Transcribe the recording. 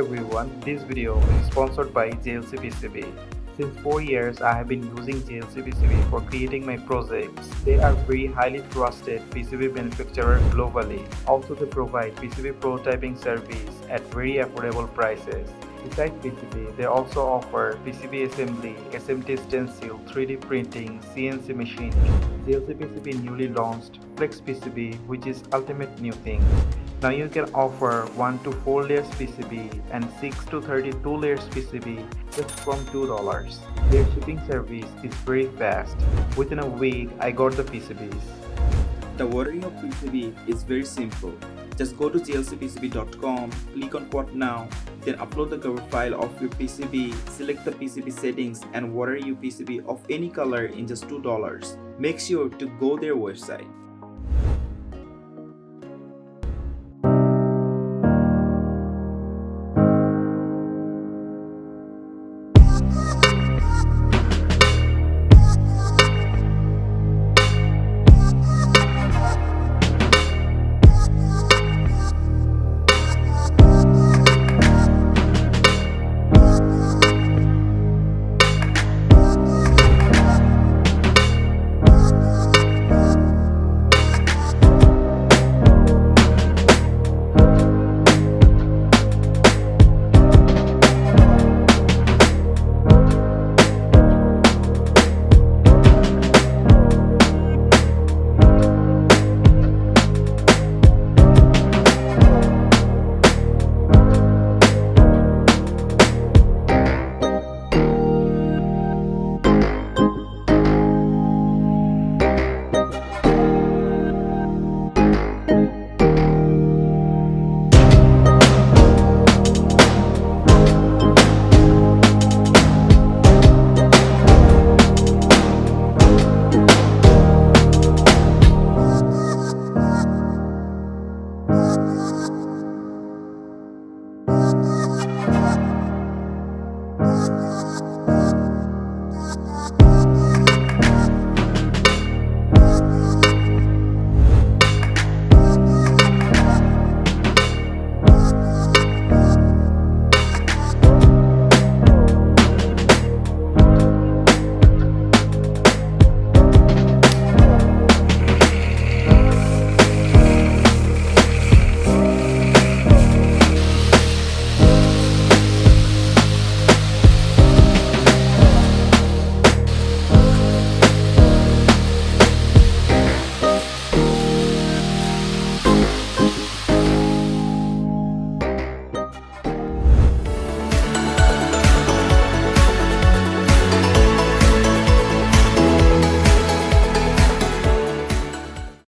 everyone, this video is sponsored by JLC PCB. Since 4 years, I have been using JLC PCB for creating my projects. They are very highly trusted PCB manufacturer globally. Also, they provide PCB prototyping service at very affordable prices. Besides PCB, they also offer PCB assembly, SMT stencil, 3D printing, CNC machining. JLC PCB newly launched Flex PCB, which is ultimate new thing. Now you can offer 1 to 4 layers PCB and 6 to 32 layers PCB just from $2. Their shipping service is very fast. Within a week, I got the PCBs. The ordering of PCB is very simple. Just go to jlcpcb.com, click on Quote Now, then upload the cover file of your PCB, select the PCB settings and order your PCB of any color in just $2. Make sure to go their website.